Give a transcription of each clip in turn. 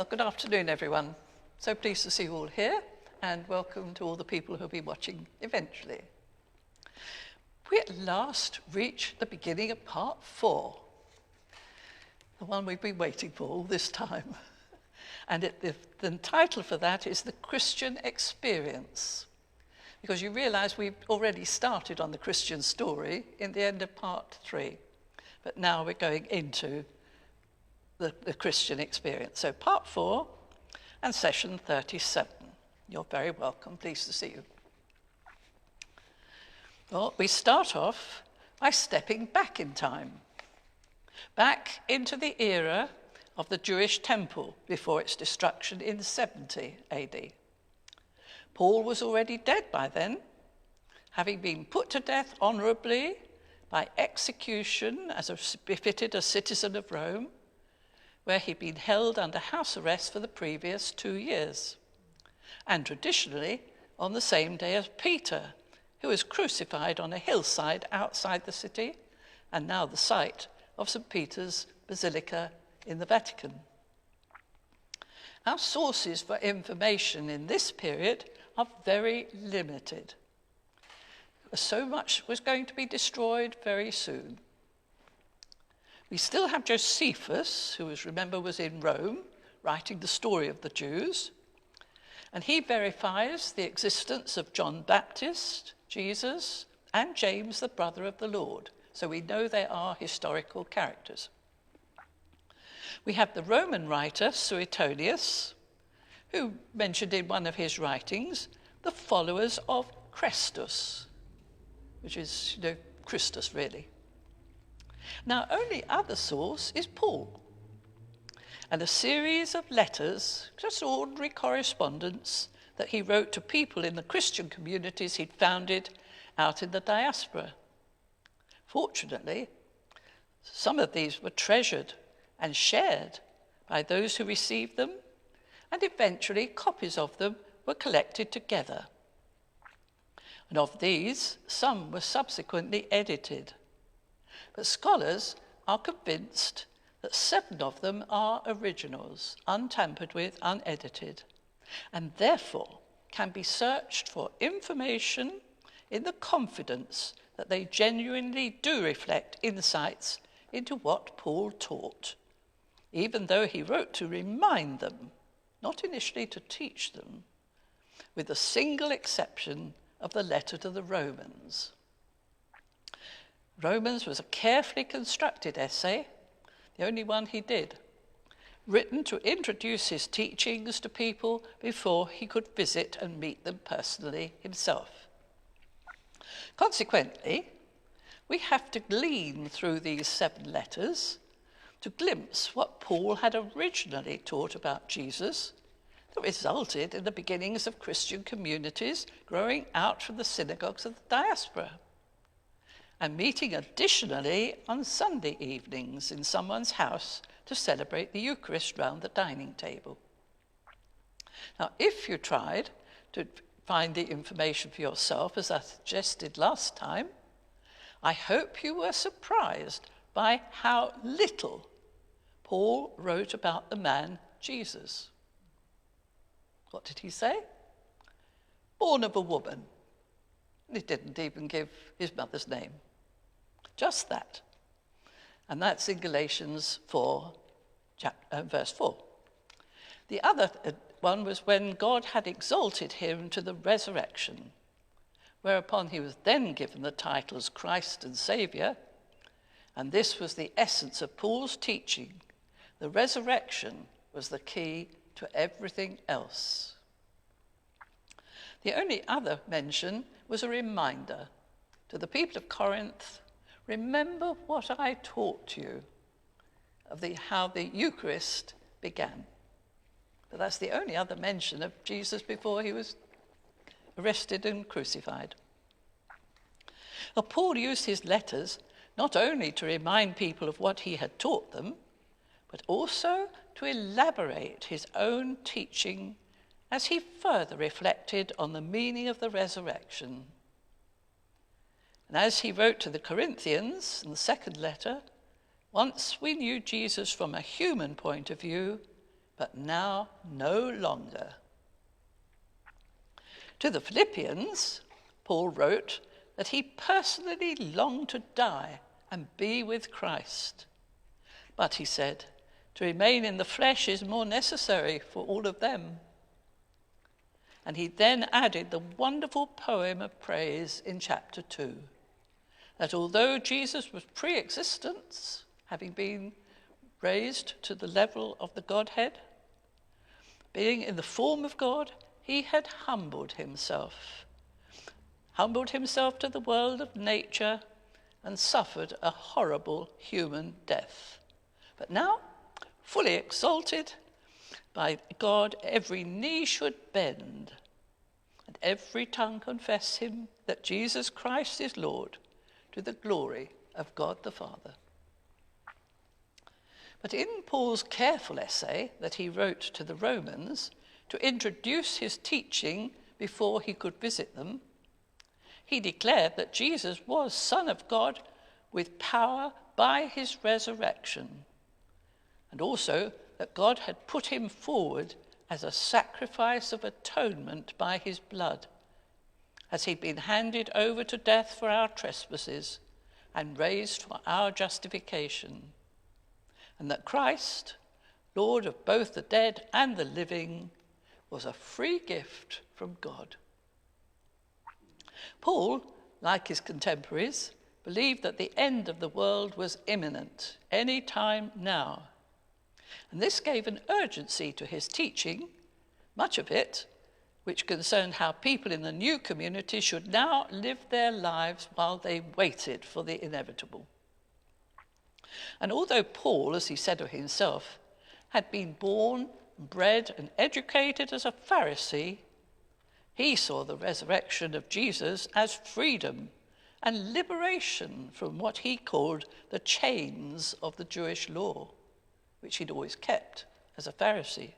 Well, good afternoon, everyone. So pleased to see you all here, and welcome to all the people who'll be watching eventually. We at last reach the beginning of part 4, the one we've been waiting for all this time. And the title for that is The Christian Experience, because you realise we've already started on the Christian story in the end of part 3, but now we're going into the Christian experience. So part 4 and session 37. You're very welcome. Pleased to see you. Well, we start off by stepping back in time, back into the era of the Jewish temple before its destruction in 70 AD. Paul was already dead by then, having been put to death honourably by execution as befitted a citizen of Rome, where he'd been held under house arrest for the previous 2 years, and traditionally on the same day as Peter, who was crucified on a hillside outside the city and now the site of St. Peter's Basilica in the Vatican. Our sources for information in this period are very limited. So much was going to be destroyed very soon. We still have Josephus, who, remember, was in Rome, writing the story of the Jews, and he verifies the existence of John Baptist, Jesus, and James, the brother of the Lord. So we know they are historical characters. We have the Roman writer Suetonius, who mentioned in one of his writings the followers of Christus, which is, Christus really. Now, only other source is Paul, and a series of letters, just ordinary correspondence that he wrote to people in the Christian communities he'd founded out in the diaspora. Fortunately, some of these were treasured and shared by those who received them, and eventually copies of them were collected together. And of these, some were subsequently edited. But scholars are convinced that 7 of them are originals, untampered with, unedited, and therefore can be searched for information in the confidence that they genuinely do reflect insights into what Paul taught, even though he wrote to remind them, not initially to teach them, with the single exception of the letter to the Romans. Romans was a carefully constructed essay, the only one he did, written to introduce his teachings to people before he could visit and meet them personally himself. Consequently, we have to glean through these 7 letters to glimpse what Paul had originally taught about Jesus that resulted in the beginnings of Christian communities growing out from the synagogues of the diaspora, and meeting additionally on Sunday evenings in someone's house to celebrate the Eucharist round the dining table. Now, if you tried to find the information for yourself, as I suggested last time, I hope you were surprised by how little Paul wrote about the man Jesus. What did he say? Born of a woman. And he didn't even give his mother's name. Just that. And that's in Galatians 4, verse 4. The other one was when God had exalted him to the resurrection, whereupon he was then given the titles Christ and Saviour, and this was the essence of Paul's teaching. The resurrection was the key to everything else. The only other mention was a reminder to the people of Corinth, remember what I taught you of how the Eucharist began. But that's the only other mention of Jesus before he was arrested and crucified. Well, Paul used his letters not only to remind people of what he had taught them, but also to elaborate his own teaching as he further reflected on the meaning of the resurrection. And as he wrote to the Corinthians in the second letter, once we knew Jesus from a human point of view, but now no longer. To the Philippians, Paul wrote that he personally longed to die and be with Christ. But he said, to remain in the flesh is more necessary for all of them. And he then added the wonderful poem of praise in chapter 2, that although Jesus was pre-existence, having been raised to the level of the Godhead, being in the form of God, he had humbled himself to the world of nature and suffered a horrible human death. But now, fully exalted by God, every knee should bend and every tongue confess him that Jesus Christ is Lord, to the glory of God the Father. But in Paul's careful essay that he wrote to the Romans to introduce his teaching before he could visit them, he declared that Jesus was Son of God with power by his resurrection, and also that God had put him forward as a sacrifice of atonement by his blood, as he'd been handed over to death for our trespasses and raised for our justification, and that Christ, Lord of both the dead and the living, was a free gift from God. Paul, like his contemporaries, believed that the end of the world was imminent, any time now. And this gave an urgency to his teaching, much of it which concerned how people in the new community should now live their lives while they waited for the inevitable. And although Paul, as he said of himself, had been born, bred and educated as a Pharisee, he saw the resurrection of Jesus as freedom and liberation from what he called the chains of the Jewish law, which he'd always kept as a Pharisee.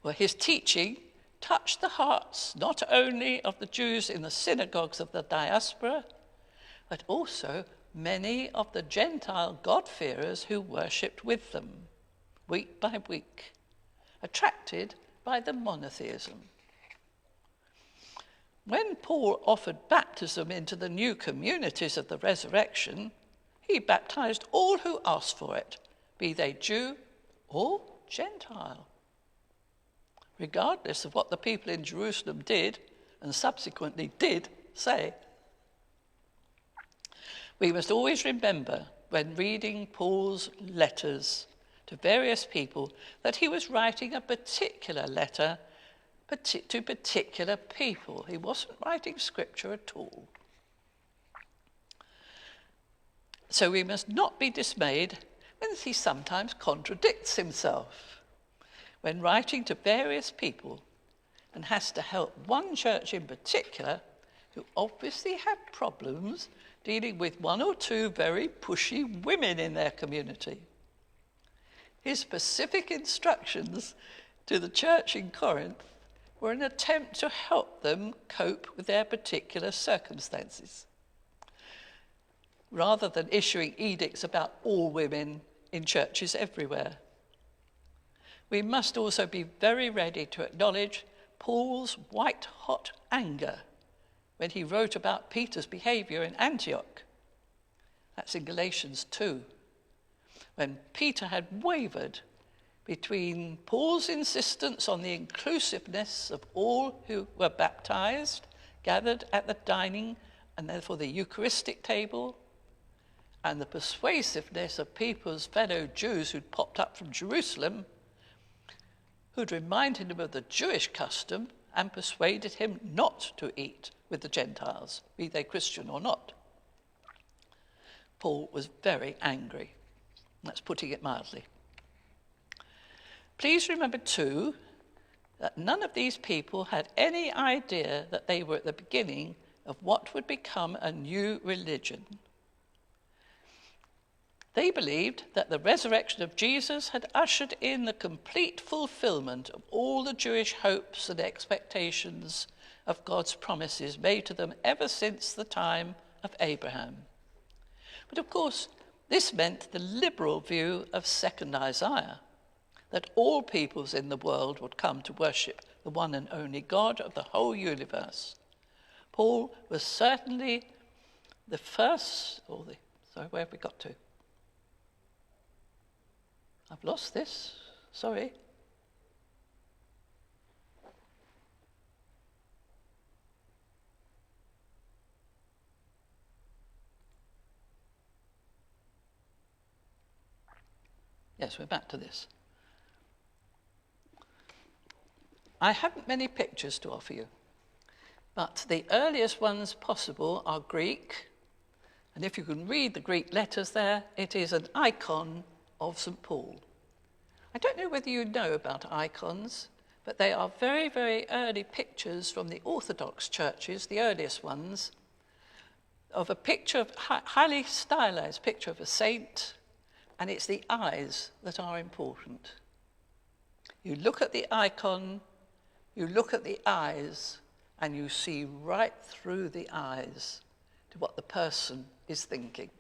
Well, his teaching touched the hearts not only of the Jews in the synagogues of the diaspora, but also many of the Gentile God-fearers who worshipped with them, week by week, attracted by the monotheism. When Paul offered baptism into the new communities of the resurrection, he baptized all who asked for it, be they Jew or Gentile, regardless of what the people in Jerusalem did and subsequently did say. We must always remember when reading Paul's letters to various people that he was writing a particular letter to particular people. He wasn't writing scripture at all. So we must not be dismayed when he sometimes contradicts himself when writing to various people and has to help one church in particular who obviously had problems dealing with one or two very pushy women in their community. His specific instructions to the church in Corinth were an attempt to help them cope with their particular circumstances, rather than issuing edicts about all women in churches everywhere. We must also be very ready to acknowledge Paul's white-hot anger when he wrote about Peter's behavior in Antioch. That's in Galatians 2, when Peter had wavered between Paul's insistence on the inclusiveness of all who were baptized, gathered at the dining and therefore the Eucharistic table, and the persuasiveness of people's fellow Jews who'd popped up from Jerusalem, who'd reminded him of the Jewish custom and persuaded him not to eat with the Gentiles, be they Christian or not. Paul was very angry. That's putting it mildly. Please remember, too, that none of these people had any idea that they were at the beginning of what would become a new religion. They believed that the resurrection of Jesus had ushered in the complete fulfillment of all the Jewish hopes and expectations of God's promises made to them ever since the time of Abraham. But of course, this meant the liberal view of 2nd Isaiah, that all peoples in the world would come to worship the one and only God of the whole universe. Paul was certainly the first, sorry, where have we got to? I've lost this, sorry. Yes, we're back to this. I haven't many pictures to offer you, but the earliest ones possible are Greek, and if you can read the Greek letters there, it is an icon of St. Paul. I don't know whether you know about icons, but they are very, very early pictures from the Orthodox churches, the earliest ones, of a picture of highly stylized picture of a saint, and it's the eyes that are important. You look at the icon, you look at the eyes, and you see right through the eyes to what the person is thinking.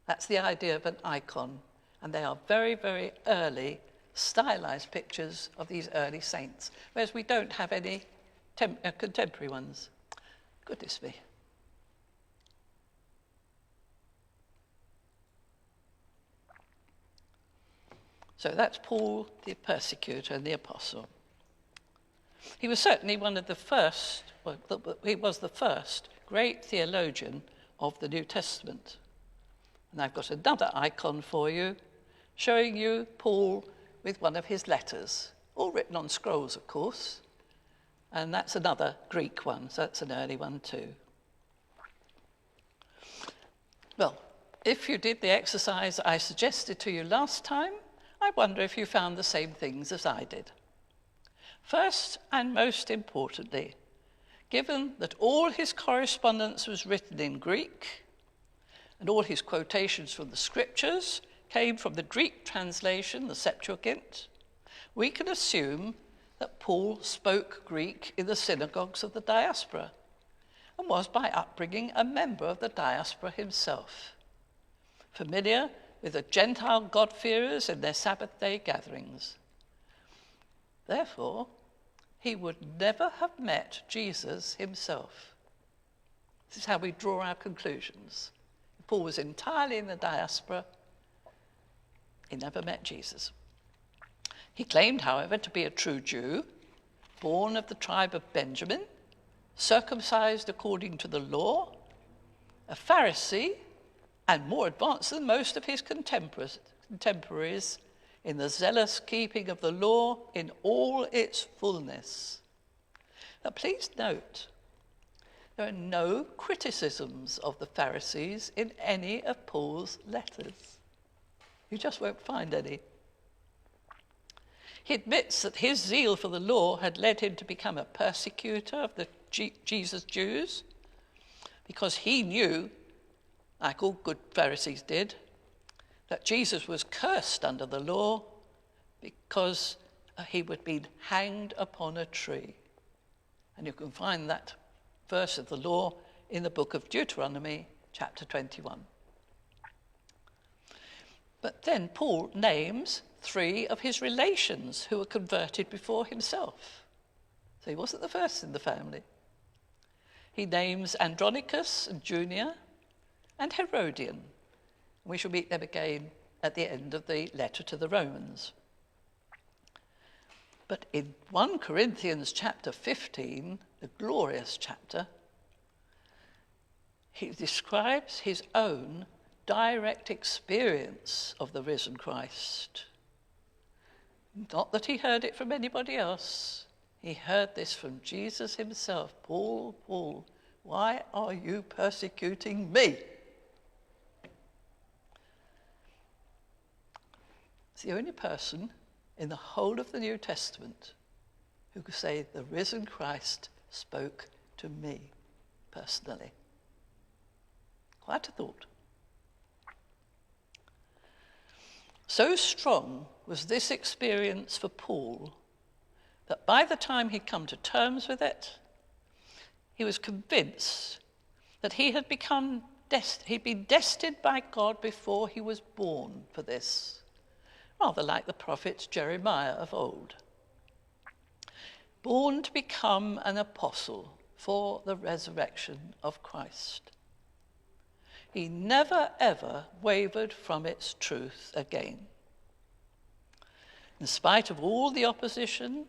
That's the idea of an icon, and they are very, very early stylized pictures of these early saints, whereas we don't have any contemporary ones. Goodness me. So that's Paul, the persecutor and the apostle. He was certainly one of the first, he was the first great theologian of the New Testament. And I've got another icon for you, showing you Paul with one of his letters, all written on scrolls, of course. And that's another Greek one, so that's an early one too. Well, if you did the exercise I suggested to you last time, I wonder if you found the same things as I did. First and most importantly, given that all his correspondence was written in Greek and all his quotations from the scriptures came from the Greek translation, the Septuagint, we can assume that Paul spoke Greek in the synagogues of the diaspora and was by upbringing a member of the diaspora himself, familiar with the Gentile God-fearers in their Sabbath day gatherings. Therefore, he would never have met Jesus himself. This is how we draw our conclusions. Paul was entirely in the diaspora. He never met Jesus. He claimed, however, to be a true Jew, born of the tribe of Benjamin, circumcised according to the law, a Pharisee, and more advanced than most of his contemporaries in the zealous keeping of the law in all its fullness. Now please note, there are no criticisms of the Pharisees in any of Paul's letters. You just won't find any. He admits that his zeal for the law had led him to become a persecutor of the Jesus Jews, because he knew, like all good Pharisees did, that Jesus was cursed under the law because he would be hanged upon a tree. And you can find that verse of the law in the book of Deuteronomy, chapter 21. But then Paul names 3 of his relations who were converted before himself. So he wasn't the first in the family. He names Andronicus and Junia and Herodian. We shall meet them again at the end of the letter to the Romans. But in 1 Corinthians chapter 15, the glorious chapter, he describes his own direct experience of the risen Christ. Not that he heard it from anybody else. He heard this from Jesus himself. Paul, Paul, why are you persecuting me? It's the only person in the whole of the New Testament who could say the risen Christ spoke to me personally. Quite a thought. So strong was this experience for Paul that by the time he'd come to terms with it, he was convinced that he had he'd been destined by God before he was born for this, rather like the prophet Jeremiah of old. Born to become an apostle for the resurrection of Christ. He never ever wavered from its truth again. In spite of all the opposition,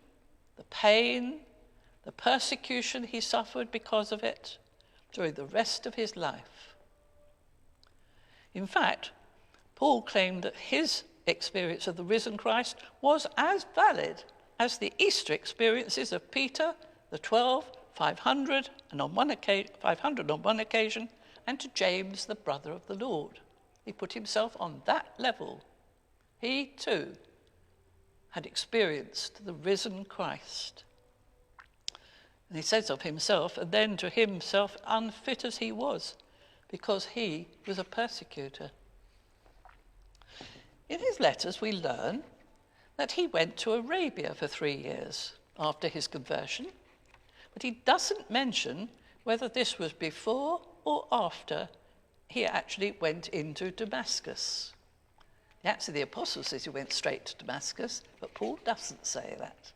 the pain, the persecution he suffered because of it during the rest of his life. In fact, Paul claimed that his experience of the risen Christ was as valid as the Easter experiences of Peter, the 12, 500 on one occasion, and to James, the brother of the Lord. He put himself on that level. He too had experienced the risen Christ. And he says of himself, and then to himself, unfit as he was, because he was a persecutor. In his letters we learn that he went to Arabia for 3 years after his conversion, but he doesn't mention whether this was before or after he actually went into Damascus. The Acts of the Apostles says he went straight to Damascus, but Paul doesn't say that.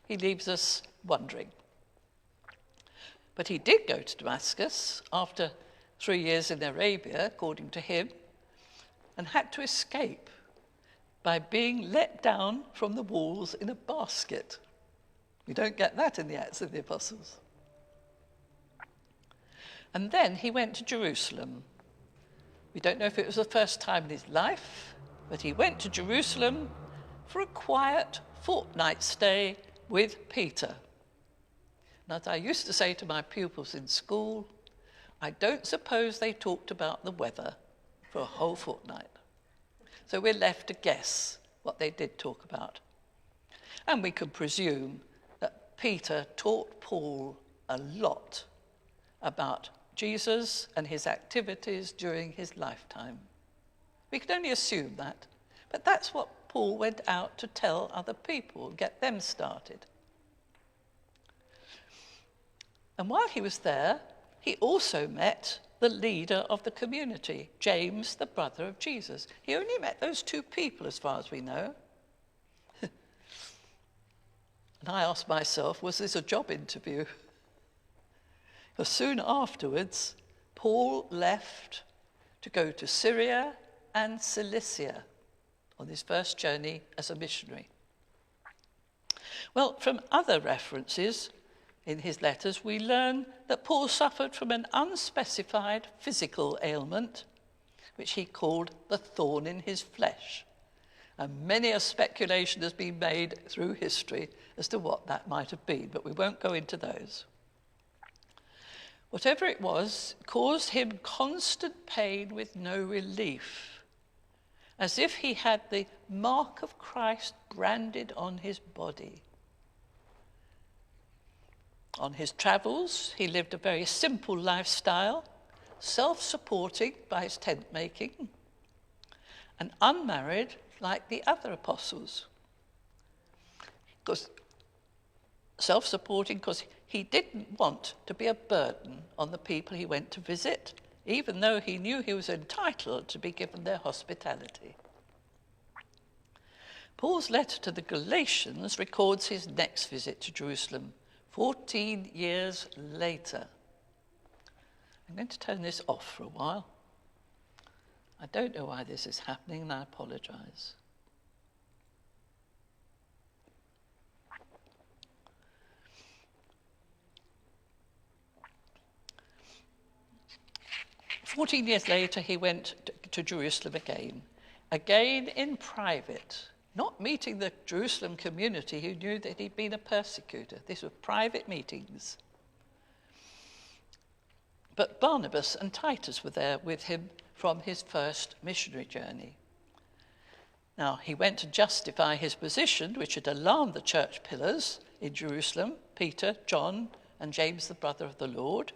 He leaves us wondering. But he did go to Damascus after 3 years in Arabia, according to him, and had to escape by being let down from the walls in a basket. We don't get that in the Acts of the Apostles. And then he went to Jerusalem. We don't know if it was the first time in his life, but he went to Jerusalem for a quiet fortnight stay with Peter. And as I used to say to my pupils in school, I don't suppose they talked about the weather for a whole fortnight. So we're left to guess what they did talk about. And we can presume that Peter taught Paul a lot about Jesus and his activities during his lifetime. We can only assume that, but that's what Paul went out to tell other people, get them started. And while he was there, he also met the leader of the community, James, the brother of Jesus. He only met those two people, as far as we know. And I asked myself, was this a job interview? Because soon afterwards, Paul left to go to Syria and Cilicia on his first journey as a missionary. Well, from other references in his letters, we learn that Paul suffered from an unspecified physical ailment, which he called the thorn in his flesh. And many a speculation has been made through history as to what that might have been, but we won't go into those. Whatever it was, caused him constant pain with no relief, as if he had the mark of Christ branded on his body. On his travels, he lived a very simple lifestyle, self-supporting by his tent making, and unmarried like the other apostles. Because self-supporting because he didn't want to be a burden on the people he went to visit, even though he knew he was entitled to be given their hospitality. Paul's letter to the Galatians records his next visit to Jerusalem, 14 years later. I'm going to turn this off for a while. I don't know why this is happening, and I apologize. "14 years later, he went to Jerusalem again in private, not meeting the Jerusalem community who knew that he'd been a persecutor. These were private meetings. But Barnabas and Titus were there with him from his first missionary journey. Now, he went to justify his position, which had alarmed the church pillars in Jerusalem, Peter, John, and James, the brother of the Lord,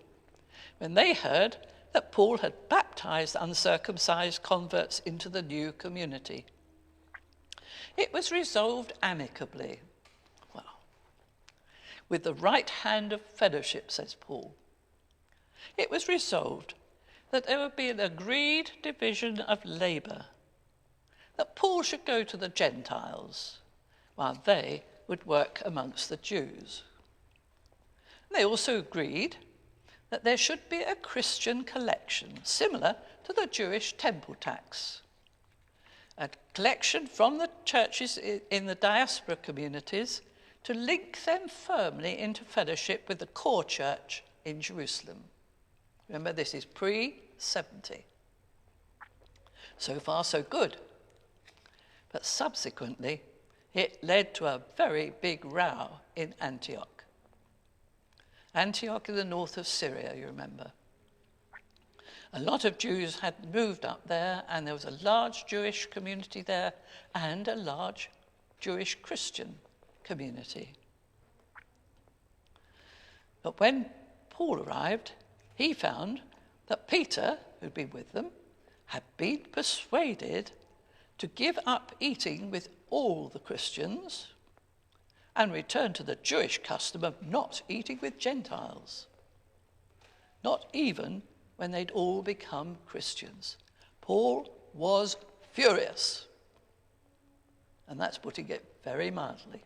when they heard that Paul had baptized uncircumcised converts into the new community. It was resolved amicably, with the right hand of fellowship, says Paul. It was resolved that there would be an agreed division of labour, that Paul should go to the Gentiles, while they would work amongst the Jews. They also agreed that there should be a Christian collection similar to the Jewish temple tax, a collection from the churches in the diaspora communities to link them firmly into fellowship with the core church in Jerusalem. Remember, this is pre-70. So far, so good. But subsequently, it led to a very big row in Antioch. Antioch in the north of Syria, you remember. A lot of Jews had moved up there, and there was a large Jewish community there and a large Jewish Christian community. But when Paul arrived, he found that Peter, who'd been with them, had been persuaded to give up eating with all the Christians and return to the Jewish custom of not eating with Gentiles, not even when they'd all become Christians. Paul was furious, and that's putting it very mildly.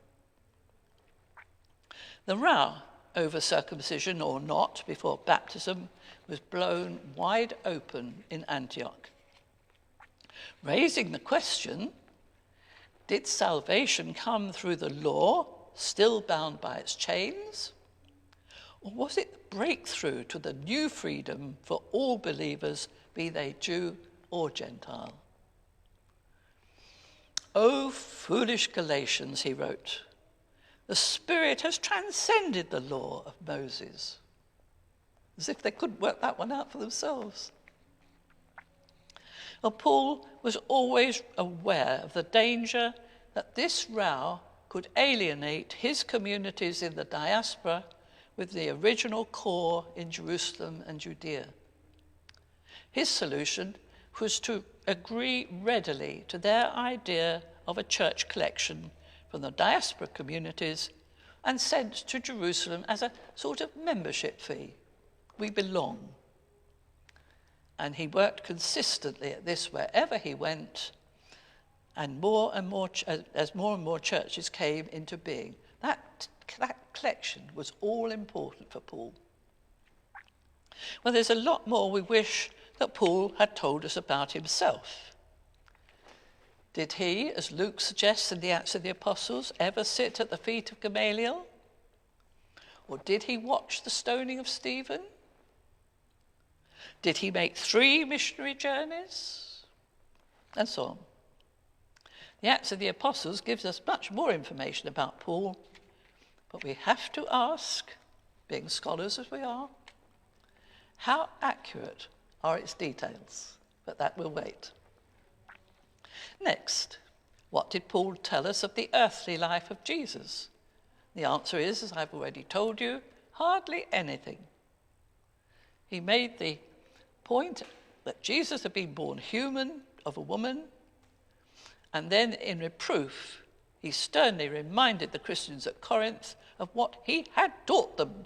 The row over circumcision or not before baptism was blown wide open in Antioch, raising the question, did salvation come through the law, still bound by its chains? Or was it the breakthrough to the new freedom for all believers, be they Jew or Gentile? "O foolish Galatians," he wrote, "the Spirit has transcended the law of Moses." As if they couldn't work that one out for themselves. Well, Paul was always aware of the danger that this row could alienate his communities in the diaspora with the original core in Jerusalem and Judea. His solution was to agree readily to their idea of a church collection from the diaspora communities and sent to Jerusalem as a sort of membership fee. We belong. And he worked consistently at this wherever he went, and more and more, as more and more churches came into being. That collection was all important for Paul. Well, there's a lot more we wish that Paul had told us about himself. Did he, as Luke suggests in the Acts of the Apostles, ever sit at the feet of Gamaliel? Or did he watch the stoning of Stephen? Did he make 3 missionary journeys? And so on. The Acts of the Apostles gives us much more information about Paul, but we have to ask, being scholars as we are, how accurate are its details? But that will wait. Next, what did Paul tell us of the earthly life of Jesus? The answer is, as I've already told you, hardly anything. He made the point that Jesus had been born human of a woman, and then in reproof, he sternly reminded the Christians at Corinth of what he had taught them,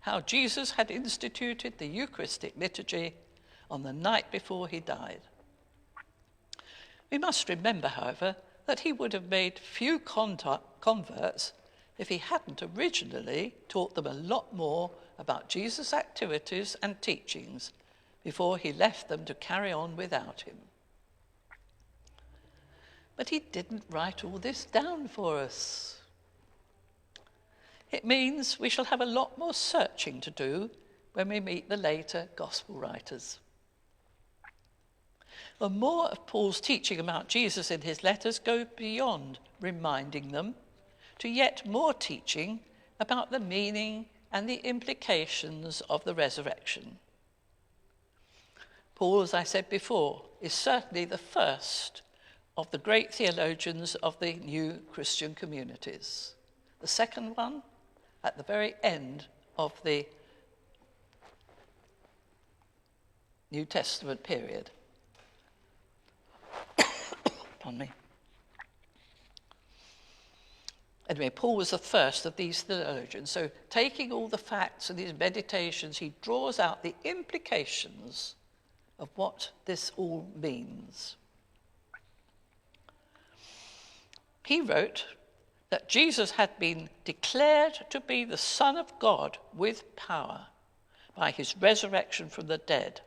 how Jesus had instituted the Eucharistic liturgy on the night before he died. We must remember, however, that he would have made few converts if he hadn't originally taught them a lot more about Jesus' activities and teachings before he left them to carry on without him. But he didn't write all this down for us. It means we shall have a lot more searching to do when we meet the later gospel writers. Well, more of Paul's teaching about Jesus in his letters go beyond reminding them to yet more teaching about the meaning and the implications of the resurrection. Paul, as I said before, is certainly the first of the great theologians of the new Christian communities. The second one at the very end of the New Testament period. Pardon me. Anyway, Paul was the first of these theologians. So taking all the facts and his meditations, he draws out the implications of what this all means. He wrote that Jesus had been declared to be the Son of God with power by his resurrection from the dead,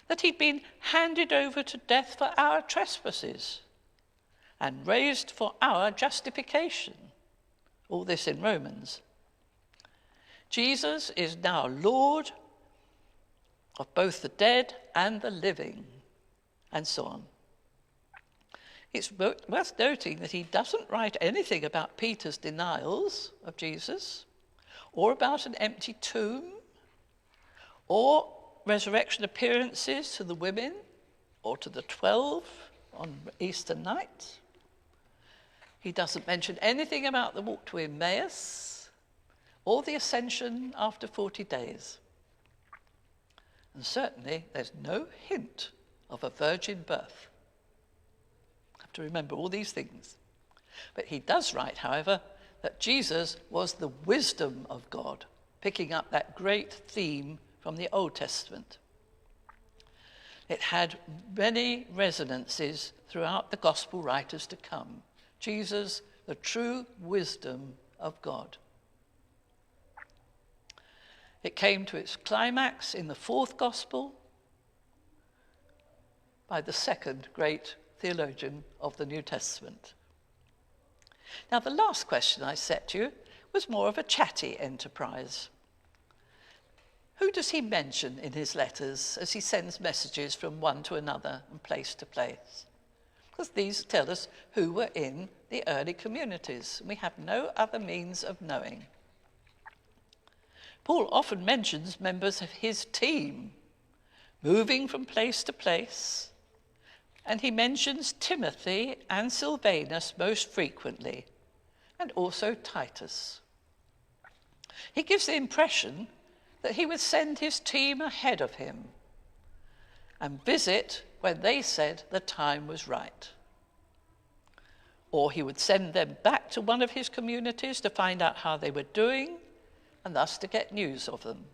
that he'd been handed over to death for our trespasses and raised for our justification. All this in Romans. Jesus is now Lord of both the dead and the living, and so on. It's worth noting that he doesn't write anything about Peter's denials of Jesus, or about an empty tomb, or resurrection appearances to the women, or to the 12 on Easter night. He doesn't mention anything about the walk to Emmaus, or the ascension after 40 days. And certainly there's no hint of a virgin birth. Have to remember all these things. But he does write, however, that Jesus was the wisdom of God, picking up that great theme from the Old Testament. It had many resonances throughout the gospel writers to come. Jesus, the true wisdom of God. It came to its climax in the fourth gospel by the second great theologian of the New Testament. Now, the last question I set you was more of a chatty enterprise. Who does he mention in his letters as he sends messages from one to another and place to place? Because these tell us who were in the early communities. We have no other means of knowing. Paul often mentions members of his team moving from place to place, and he mentions Timothy and Silvanus most frequently, and also Titus. He gives the impression that he would send his team ahead of him and visit when they said the time was right. Or he would send them back to one of his communities to find out how they were doing and thus to get news of them,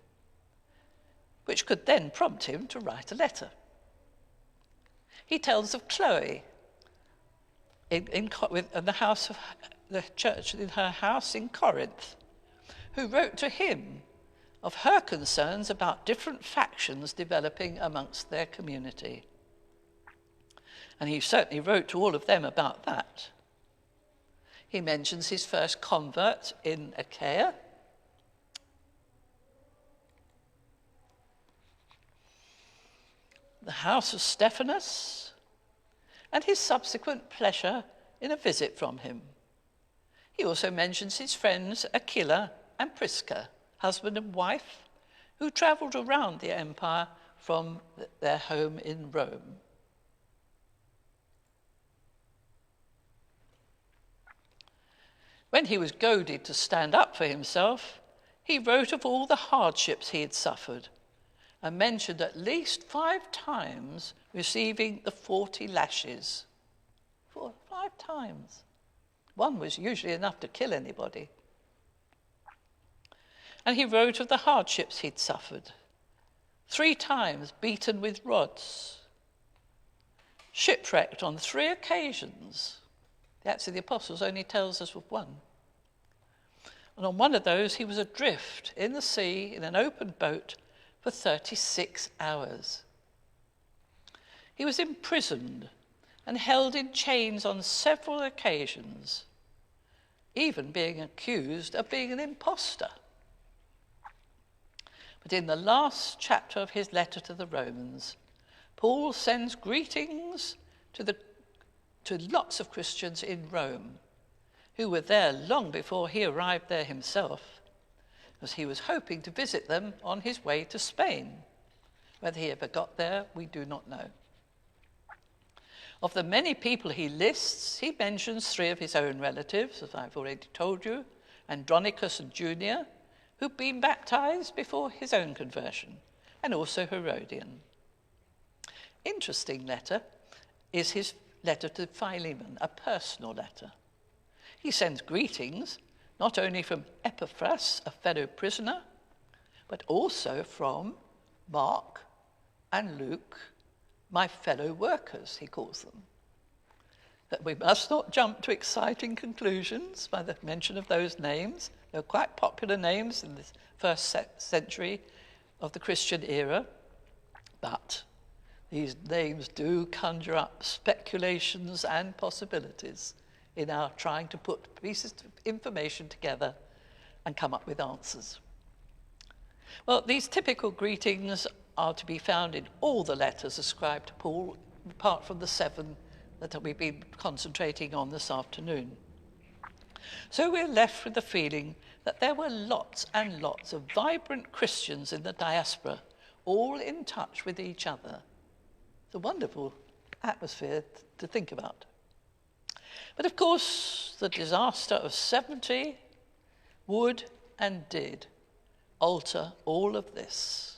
which could then prompt him to write a letter. He tells of Chloe in the church in her house in Corinth, who wrote to him of her concerns about different factions developing amongst their community. And he certainly wrote to all of them about that. He mentions his first convert in Achaia, the house of Stephanus, and his subsequent pleasure in a visit from him. He also mentions his friends Aquila and Prisca, husband and wife, who travelled around the empire from their home in Rome. When he was goaded to stand up for himself, he wrote of all the hardships he had suffered and mentioned at least 5 times receiving the 40 lashes. 5 times. One was usually enough to kill anybody. And he wrote of the hardships he'd suffered. 3 times beaten with rods. Shipwrecked on 3 occasions. The Acts of the Apostles only tells us of one. And on one of those, he was adrift in the sea in an open boat for 36 hours. He was imprisoned and held in chains on several occasions, even being accused of being an impostor. But in the last chapter of his letter to the Romans, Paul sends greetings to lots of Christians in Rome who were there long before he arrived there himself, as he was hoping to visit them on his way to Spain. Whether he ever got there, we do not know. Of the many people he lists, he mentions 3 of his own relatives, as I've already told you, Andronicus and Junia, who'd been baptized before his own conversion, and also Herodian. Interesting letter is his letter to Philemon, a personal letter. He sends greetings not only from Epaphras, a fellow prisoner, but also from Mark and Luke, my fellow workers, he calls them. But we must not jump to exciting conclusions by the mention of those names. They were quite popular names in the first century of the Christian era, but these names do conjure up speculations and possibilities in our trying to put pieces of information together and come up with answers. Well, these typical greetings are to be found in all the letters ascribed to Paul, apart from the 7 that we've been concentrating on this afternoon. So we're left with the feeling that there were lots and lots of vibrant Christians in the diaspora, all in touch with each other. It's a wonderful atmosphere to think about. But of course, the disaster of 70 would and did alter all of this.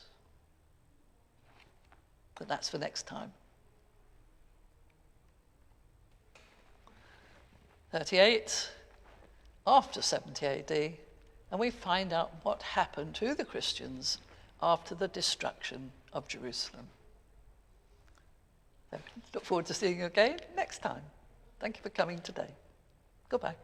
But that's for next time. 38, after 70 AD, and we find out what happened to the Christians after the destruction of Jerusalem. So, look forward to seeing you again next time. Thank you for coming today. Goodbye.